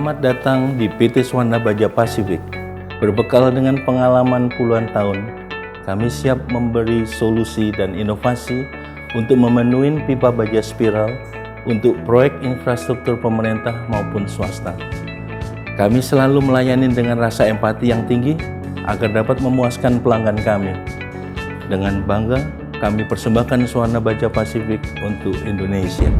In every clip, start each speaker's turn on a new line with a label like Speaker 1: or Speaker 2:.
Speaker 1: Selamat datang di PT Swarna Baja Pasifik. Berbekal dengan pengalaman puluhan tahun, kami siap memberi solusi dan inovasi untuk memenuhi pipa baja spiral untuk proyek infrastruktur pemerintah maupun swasta. Kami selalu melayani dengan rasa empati yang tinggi agar dapat memuaskan pelanggan kami. Dengan bangga, kami persembahkan Swarna Baja Pasifik untuk Indonesia.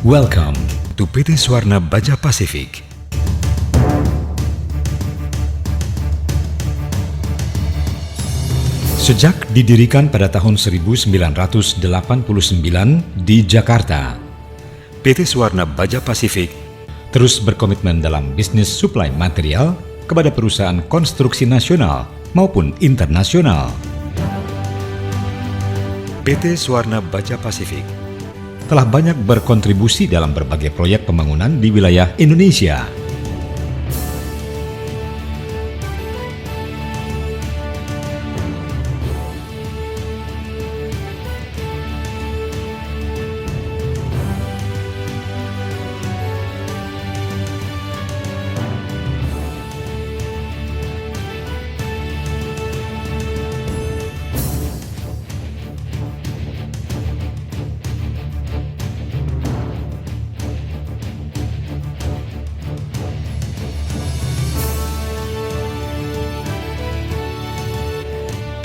Speaker 2: Welcome to PT Swarna Baja Pasifik. Sejak didirikan pada tahun 1989 di Jakarta, PT Swarna Baja Pasifik terus berkomitmen dalam bisnis suplai material kepada perusahaan konstruksi nasional maupun internasional. PT Swarna Baja Pasifik telah banyak berkontribusi dalam berbagai proyek pembangunan di wilayah Indonesia.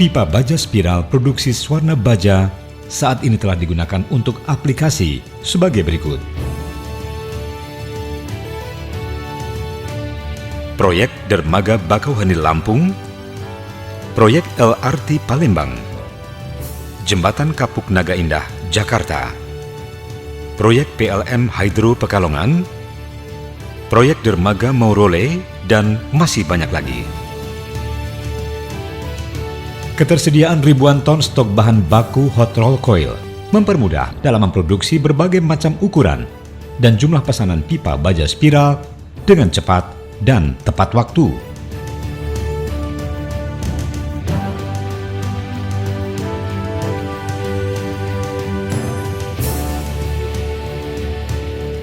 Speaker 2: Pipa baja spiral produksi Swarna Baja saat ini telah digunakan untuk aplikasi sebagai berikut. Proyek Dermaga Bakauheni Lampung, Proyek LRT Palembang, Jembatan Kapuk Naga Indah, Jakarta, Proyek PLN Hydro Pekalongan, Proyek Dermaga Maurole, dan masih banyak lagi. Ketersediaan ribuan ton stok bahan baku hot roll coil mempermudah dalam memproduksi berbagai macam ukuran dan jumlah pesanan pipa baja spiral dengan cepat dan tepat waktu.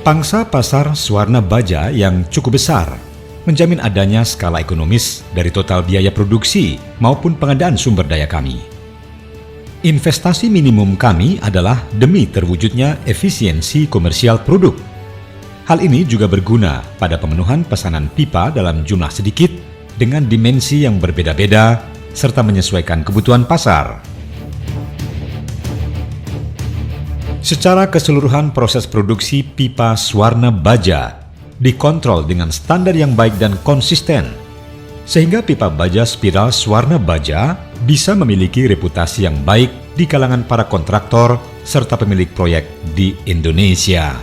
Speaker 2: Pangsa pasar Swarna Baja yang cukup besar menjamin adanya skala ekonomis dari total biaya produksi maupun pengadaan sumber daya kami. Investasi minimum kami adalah demi terwujudnya efisiensi komersial produk. Hal ini juga berguna pada pemenuhan pesanan pipa dalam jumlah sedikit dengan dimensi yang berbeda-beda serta menyesuaikan kebutuhan pasar. Secara keseluruhan proses produksi pipa Swarna Baja dikontrol dengan standar yang baik dan konsisten, sehingga pipa baja spiral Swarna Baja bisa memiliki reputasi yang baik di kalangan para kontraktor serta pemilik proyek di Indonesia.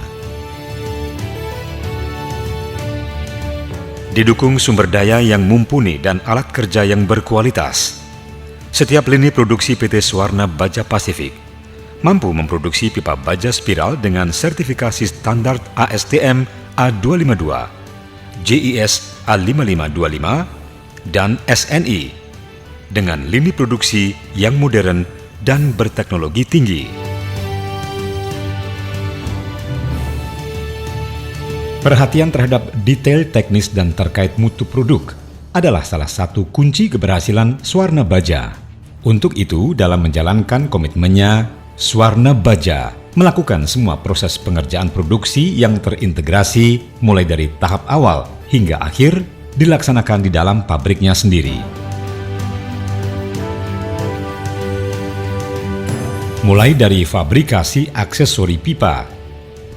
Speaker 2: Didukung sumber daya yang mumpuni dan alat kerja yang berkualitas, setiap lini produksi PT Swarna Baja Pasifik mampu memproduksi pipa baja spiral dengan sertifikasi standar ASTM A252, JIS A5525, dan SNI dengan lini produksi yang modern dan berteknologi tinggi. Perhatian terhadap detail teknis dan terkait mutu produk adalah salah satu kunci keberhasilan Swarna Baja. Untuk itu, dalam menjalankan komitmennya, Swarna Baja melakukan semua proses pengerjaan produksi yang terintegrasi mulai dari tahap awal hingga akhir dilaksanakan di dalam pabriknya sendiri. Mulai dari fabrikasi aksesori pipa,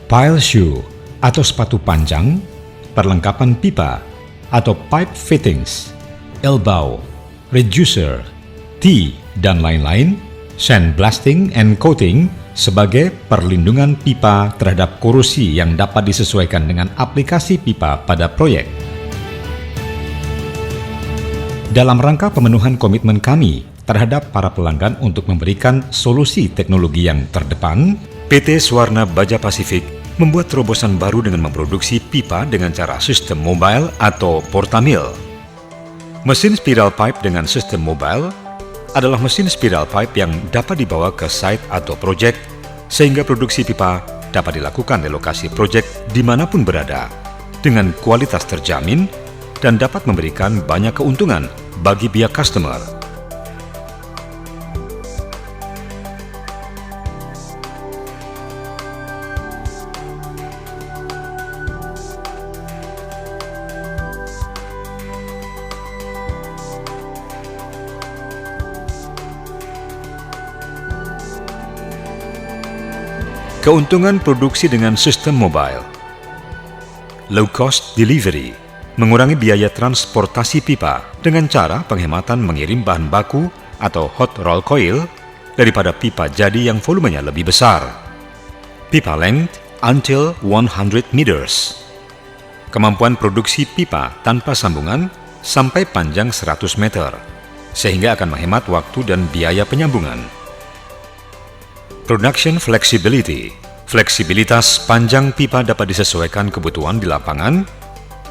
Speaker 2: pile shoe atau sepatu panjang, perlengkapan pipa atau pipe fittings, elbow, reducer, T, dan lain-lain, sandblasting and coating sebagai perlindungan pipa terhadap korosi yang dapat disesuaikan dengan aplikasi pipa pada proyek. Dalam rangka pemenuhan komitmen kami terhadap para pelanggan untuk memberikan solusi teknologi yang terdepan, PT Swarna Baja Pasifik membuat terobosan baru dengan memproduksi pipa dengan cara sistem mobile atau portamil. Mesin spiral pipe dengan sistem mobile adalah mesin spiral pipe yang dapat dibawa ke site atau proyek sehingga produksi pipa dapat dilakukan di lokasi proyek dimanapun berada, dengan kualitas terjamin dan dapat memberikan banyak keuntungan bagi pihak customer. Keuntungan produksi dengan sistem mobile. Low cost delivery, mengurangi biaya transportasi pipa dengan cara penghematan mengirim bahan baku atau hot roll coil daripada pipa jadi yang volumenya lebih besar. Pipa length until 100 meters. Kemampuan produksi pipa tanpa sambungan sampai panjang 100 meter, sehingga akan menghemat waktu dan biaya penyambungan. Production flexibility. Fleksibilitas panjang pipa dapat disesuaikan kebutuhan di lapangan,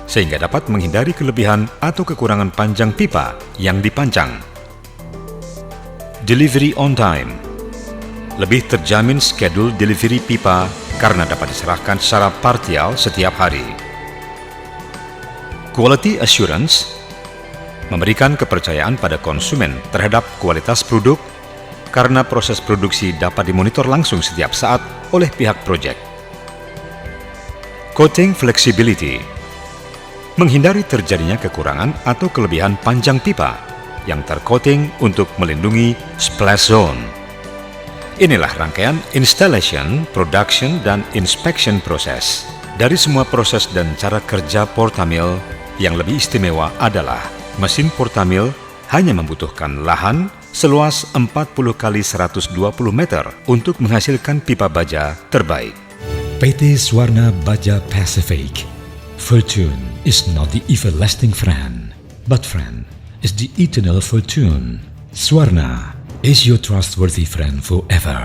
Speaker 2: sehingga dapat menghindari kelebihan atau kekurangan panjang pipa yang dipancang. Delivery on time. Lebih terjamin schedule delivery pipa karena dapat diserahkan secara parsial setiap hari. Quality assurance. Memberikan kepercayaan pada konsumen terhadap kualitas produk karena proses produksi dapat dimonitor langsung setiap saat oleh pihak proyek. Coating flexibility. Menghindari terjadinya kekurangan atau kelebihan panjang pipa yang tercoating untuk melindungi splash zone. Inilah rangkaian installation, production, dan inspection proses. Dari semua proses dan cara kerja Portamil, yang lebih istimewa adalah mesin Portamil hanya membutuhkan lahan seluas 40 kali 120 meter untuk menghasilkan pipa baja terbaik.
Speaker 3: PT Swarna Baja Pacific. Fortune is not the everlasting friend, but friend is the eternal fortune. Swarna is your trustworthy friend forever.